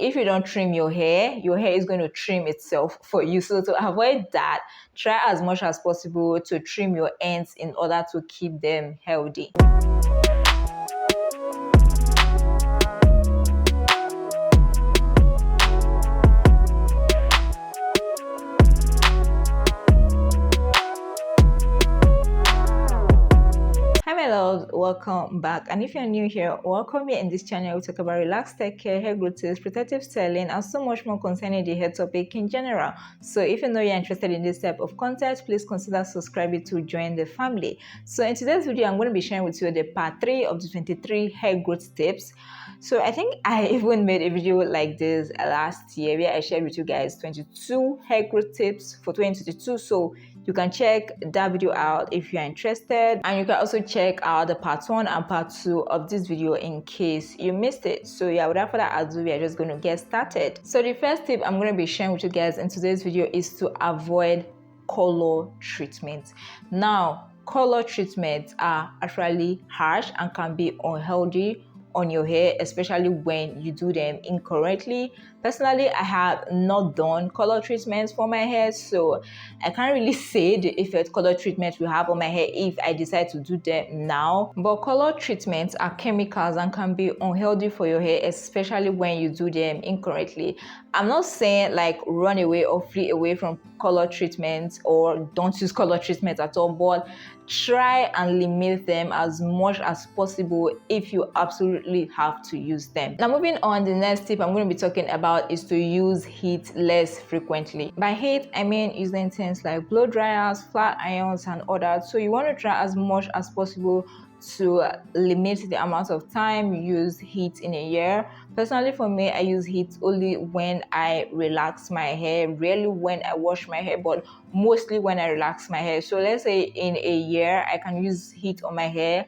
if you don't trim your hair is going to trim itself for you. So to avoid that, try as much as possible to trim your ends in order to keep them healthy. Welcome back, and if you're new here, welcome here. In this channel we talk about relaxed hair care, hair growth tips, protective styling, and so much more concerning the hair topic in general. So if you know you're interested in this type of content, please consider subscribing to join the family. So in today's video, I'm going to be sharing with you the part 3 of the 23 hair growth tips. So I think I even made a video like this last year where I shared with you guys 22 hair growth tips for 2022. So you can check that video out if you're interested, and you can also check out the part 1 and part 2 of this video in case you missed it. So yeah, without further ado, we are just going to get started. So the first tip I'm going to be sharing with you guys in today's video is to avoid color treatment. Now, color treatments are actually harsh and can be unhealthy on your hair, especially when you do them incorrectly. Personally, I have not done color treatments for my hair, so I can't really say the effect color treatment will have on my hair if I decide to do them now. But color treatments are chemicals and can be unhealthy for your hair, especially when you do them incorrectly. I'm not saying like run away or flee away from color treatments or don't use color treatments at all, but try and limit them as much as possible if you absolutely have to use them. Now, moving on, the next tip I'm going to be talking about is to use heat less frequently. By heat, I mean using things like blow dryers, flat irons, and others. So you want to try as much as possible to limit the amount of time you use heat in a year. Personally, for me, I use heat only when I relax my hair, rarely when I wash my hair, but mostly when I relax my hair. So let's say in a year, I can use heat on my hair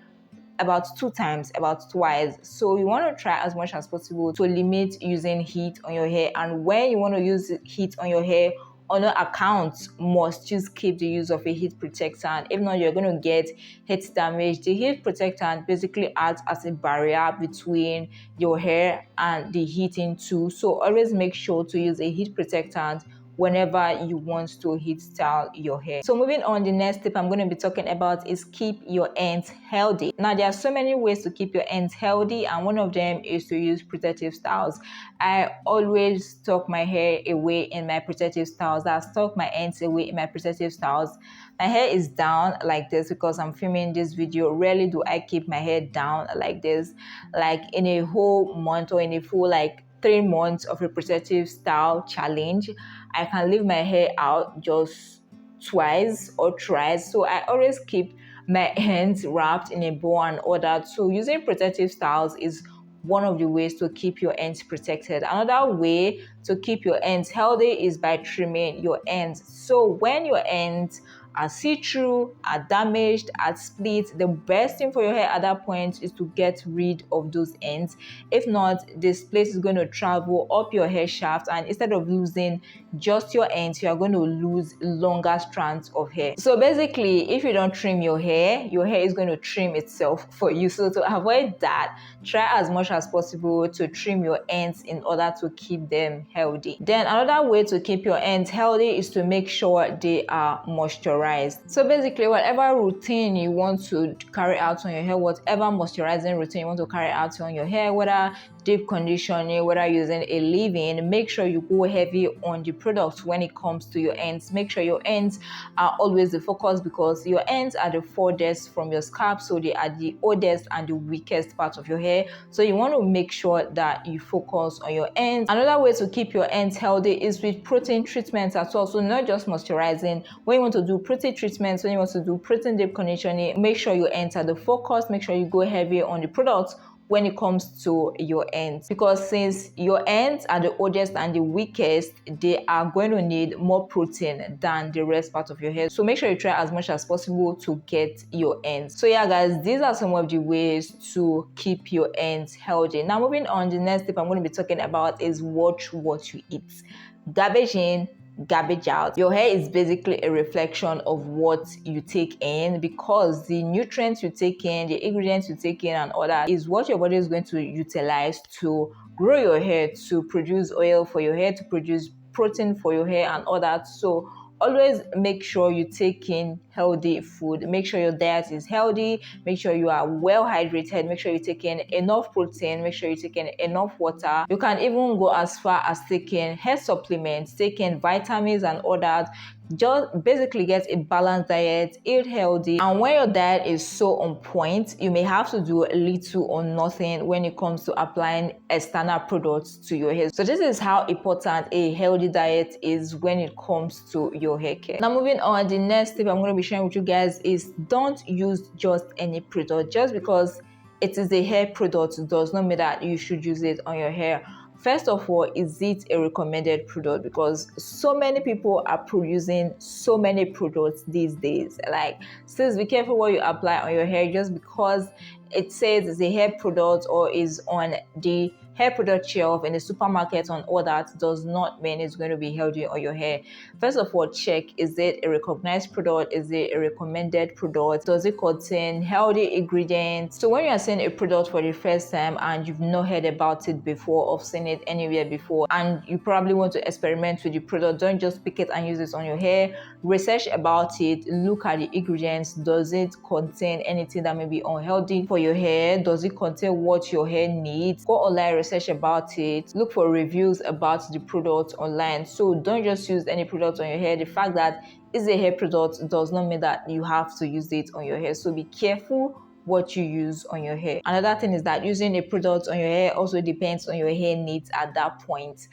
about 2 times, about twice. So you want to try as much as possible to limit using heat on your hair. And when you want to use heat on your hair, on your account must just keep the use of a heat protectant. If not, you're going to get heat damage. The heat protectant basically acts as a barrier between your hair and the heating too. So always make sure to use a heat protectant whenever you want to heat style your hair. So moving on, the next tip I'm going to be talking about is keep your ends healthy. Now, there are so many ways to keep your ends healthy, and one of them is to use protective styles. I always tuck my hair away in my protective styles. I tuck my ends away in my protective styles. My hair is down like this because I'm filming this video. Rarely do I keep my hair down like this, like in a whole month or in a full like 3 months of a protective style challenge. I can leave my hair out just twice or thrice. So I always keep my ends wrapped in a bow and ordered. So using protective styles is one of the ways to keep your ends protected. Another way to keep your ends healthy is by trimming your ends. So when your ends are see-through, are damaged, are split, the best thing for your hair at that point is to get rid of those ends. If not, this split is going to travel up your hair shaft, and instead of losing just your ends, you are going to lose longer strands of hair. So basically, if you don't trim your hair is going to trim itself for you. So to avoid that, try as much as possible to trim your ends in order to keep them healthy. Then another way to keep your ends healthy is to make sure they are moisturized. So basically, whatever routine you want to carry out on your hair, whatever moisturizing routine you want to carry out on your hair, whether deep conditioning, whether using a leave-in, make sure you go heavy on the products when it comes to your ends. Make sure your ends are always the focus, because your ends are the furthest from your scalp, so they are the oldest and the weakest part of your hair. So you want to make sure that you focus on your ends. Another way to keep your ends healthy is with protein treatments as well. So not just moisturizing. When you want to do protein treatments, when you want to do protein deep conditioning, make sure you enter the focus. Make sure you go heavy on the products when it comes to your ends, because since your ends are the oldest and the weakest, they are going to need more protein than the rest part of your hair. So make sure you try as much as possible to get your ends. So yeah guys, these are some of the ways to keep your ends healthy. Now moving on, the next tip I'm going to be talking about is watch what you eat. Garbage in, garbage out. Your hair is basically a reflection of what you take in, because the nutrients you take in, the ingredients you take in and all that is what your body is going to utilize to grow your hair, to produce oil for your hair, to produce protein for your hair and all that. So always make sure you take in healthy food. Make sure your diet is healthy. Make sure you are well hydrated. Make sure you take in enough protein. Make sure you take in enough water. You can even go as far as taking hair supplements, taking vitamins and all that. Just basically get a balanced diet, eat healthy. And when your diet is so on point, you may have to do little or nothing when it comes to applying external products to your hair. So this is how important a healthy diet is when it comes to your hair care. Now moving on, the next tip I'm going to be sharing with you guys is don't use just any product. Just because it is a hair product does not mean that you should use it on your hair. First of all, is it a recommended product? Because so many people are producing so many products these days. Like, sis, be careful what you apply on your hair. Just because it says it's a hair product or is on the hair product shelf in the supermarket and all that does not mean it's going to be healthy on your hair. First of all, check, is it a recognized product? Is it a recommended product? Does it contain healthy ingredients? So when you are seeing a product for the first time and you've not heard about it before or seen it anywhere before, and you probably want to experiment with the product, don't just pick it and use it on your hair. Research about it, look at the ingredients. Does it contain anything that may be unhealthy for your hair? Does it contain what your hair needs? Go online, research about it, look for reviews about the product online. So don't just use any product on your hair. The fact that it's a hair product does not mean that you have to use it on your hair. So be careful what you use on your hair. Another thing is that using a product on your hair also depends on your hair needs at that point.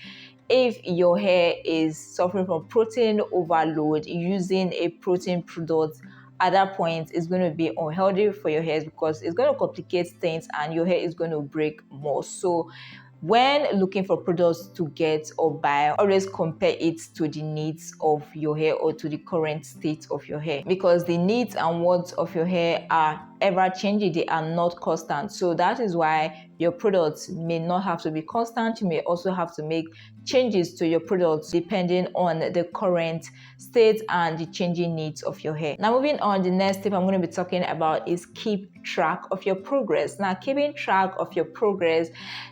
If your hair is suffering from protein overload, using a protein product at that point is going to be unhealthy for your hair because it's going to complicate things and your hair is going to break more. So when looking for products to get or buy, always compare it to the needs of your hair or to the current state of your hair, because the needs and wants of your hair are ever changing. They are not constant. So that is why your products may not have to be constant. You may also have to make changes to your products depending on the current state and the changing needs of your hair. Now moving on, the next tip I'm going to be talking about is keep track of your progress. Now keeping track of your progress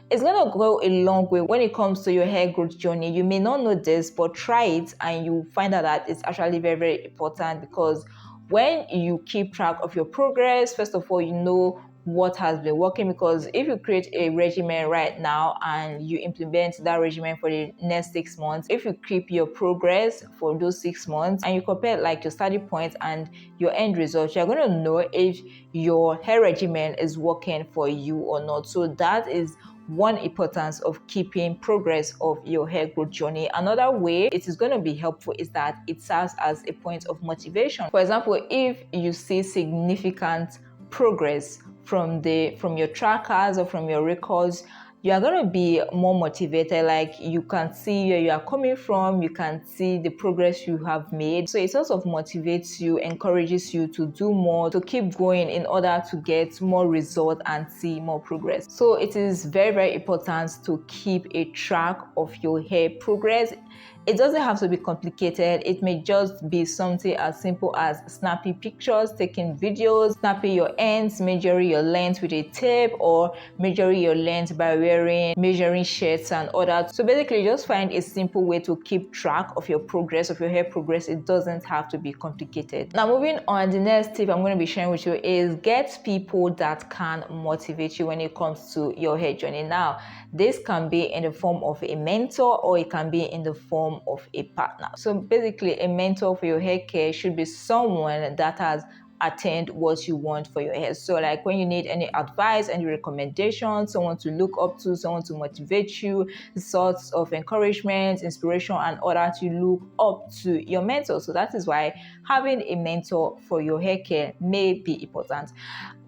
is going to go a long way when it comes to your hair growth journey. You may not know this, but try it and you find out that it's actually very, very important, because when you keep track of your progress, first of all, you know what has been working. Because if you create a regimen right now and you implement that regimen for the next 6 months, if you keep your progress for those 6 months and you compare like your starting point and your end result, you're going to know if your hair regimen is working for you or not. So that is one importance of keeping progress of your hair growth journey. Another way it is going to be helpful is that it serves as a point of motivation. For example, if you see significant progress from your trackers or from your records, you are going to be more motivated. Like, you can see where you are coming from, you can see the progress you have made. So it sort of motivates you, encourages you to do more, to keep going in order to get more results and see more progress. So it is very, very important to keep a track of your hair progress. It doesn't have to be complicated. It may just be something as simple as snapping pictures, taking videos, snapping your ends, measuring your length with a tape, or measuring your length by measuring shirts and all that. So basically, just find a simple way to keep track of your progress, of your hair progress. It doesn't have to be complicated. Now moving on, the next tip I'm going to be sharing with you is get people that can motivate you when it comes to your hair journey. Now, this can be in the form of a mentor or it can be in the form of a partner. So basically, a mentor for your hair care should be someone that has attained what you want for your hair. So like when you need any advice, any recommendation, someone to look up to, someone to motivate you, sorts of encouragement, inspiration, and order to look up to your mentor. So that is why having a mentor for your hair care may be important.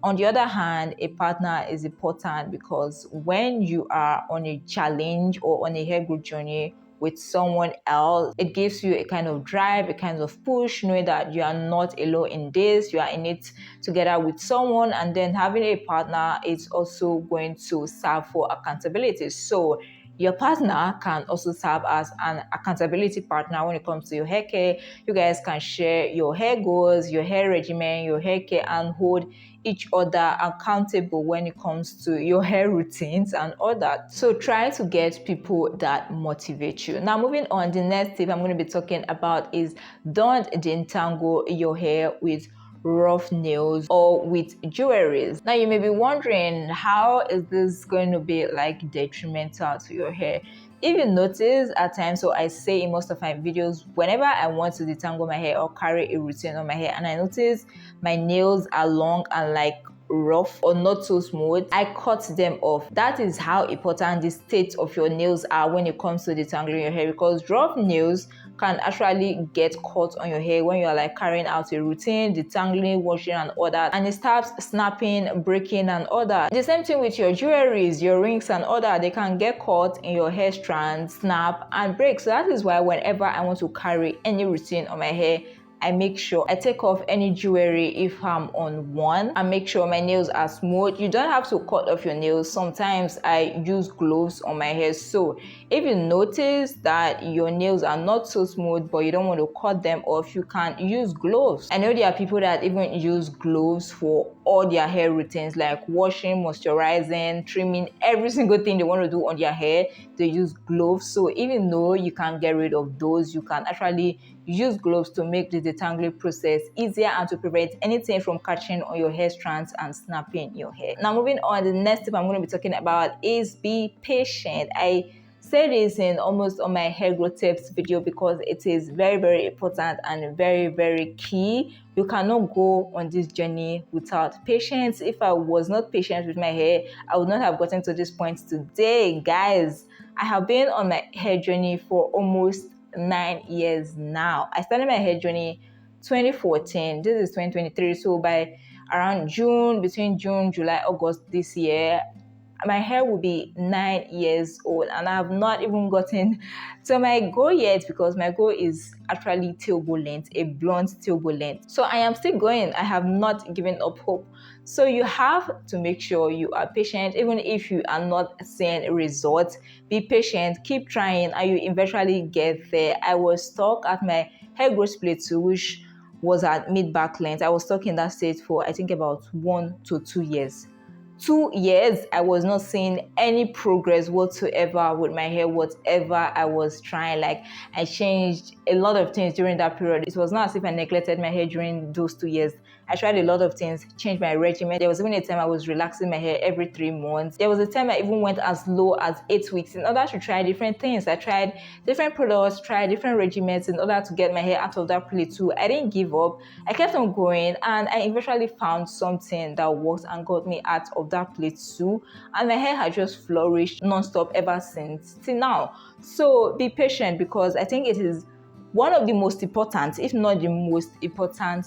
On the other hand, a partner is important because when you are on a challenge or on a hair growth journey with someone else, it gives you a kind of drive, a kind of push, knowing that you are not alone in this, you are in it together with someone. And then having a partner is also going to serve for accountability. So your partner can also serve as an accountability partner when it comes to your hair care. You guys can share your hair goals, your hair regimen, your hair care, and hold each other accountable when it comes to your hair routines and all that. So try to get people that motivate you. Now moving on, the next tip I'm going to be talking about is don't detangle your hair with rough nails or with jewelries. Now you may be wondering, how is this going to be like detrimental to your hair? If you notice at times, so I say in most of my videos, whenever I want to detangle my hair or carry a routine on my hair and I notice my nails are long and like rough or not so smooth, I cut them off. That is how important the state of your nails are when it comes to detangling your hair, because rough nails can actually get caught on your hair when you're like carrying out a routine, detangling, washing and all that, and it starts snapping, breaking and all that. The same thing with your jewelries, your rings and all that, they can get caught in your hair strands, snap and break. So that is why whenever I want to carry any routine on my hair, I make sure I take off any jewelry if I'm on one and make sure my nails are smooth. You don't have to cut off your nails. Sometimes I use gloves on my hair. So if you notice that your nails are not so smooth but you don't want to cut them off, you can use gloves. I know there are people that even use gloves for all their hair routines, like washing, moisturizing, trimming, every single thing they want to do on their hair, they use gloves. So even though you can get rid of those, you can actually use gloves to make the detangling process easier and to prevent anything from catching on your hair strands and snapping your hair. Now moving on, the next tip I'm going to be talking about is be patient. I say this in almost all my hair growth tips video because it is very important and very key. You cannot go on this journey without patience. If I was not patient with my hair, I would not have gotten to this point today. Guys, I have been on my hair journey for almost 9 years now. I started my hair journey 2014. This is 2023. So by around June, between June, July, August this year, my hair will be 9 years old and I have not even gotten to my goal yet, because my goal is actually tailbone length, a blonde tailbone length. So I am still going. I have not given up hope. So you have to make sure you are patient. Even if you are not seeing results, be patient, keep trying, and you eventually get there. I was stuck at my hair growth plateau, which was at mid-back length. I was stuck in that state for I think about 1 to 2 years. 2 years, I was not seeing any progress whatsoever with my hair, whatever I was trying. Like, I changed a lot of things during that period. It was not as if I neglected my hair during those 2 years. I tried a lot of things, changed my regimen. There was even a time I was relaxing my hair every 3 months. There was a time I even went as low as 8 weeks in order to try different things. I tried different products, tried different regimens in order to get my hair out of that plateau. I didn't give up. I kept on going and I eventually found something that worked and got me out of that plateau, and my hair had just flourished non-stop ever since till now. So be patient, because I think it is one of the most important, if not the most important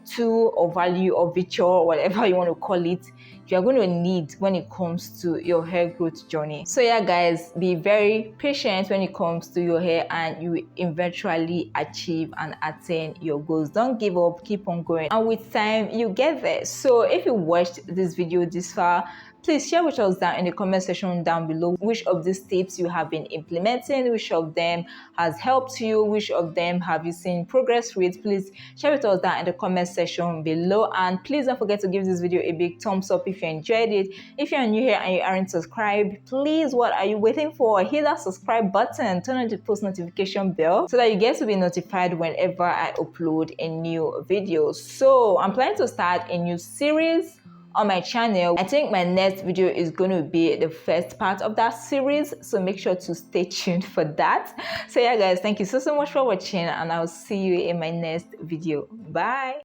tool or value or feature or whatever you want to call it, you're going to need when it comes to your hair growth journey. So yeah guys, be very patient when it comes to your hair and you will eventually achieve and attain your goals. Don't give up, keep on going, and with time you get there. So if you watched this video this far, please share with us down in the comment section down below which of these tips you have been implementing, which of them has helped you, which of them have you seen progress with. Please share with us down in the comment section below, and please don't forget to give this video a big thumbs up if you enjoyed it. If you're new here and you aren't subscribed, please, what are you waiting for? Hit that subscribe button, turn on the post notification bell so that you get to be notified whenever I upload a new video. So I'm planning to start a new series on my channel. I think my next video is going to be the first part of that series, so make sure to stay tuned for that. So yeah guys, thank you so much for watching, and I'll see you in my next video. Bye.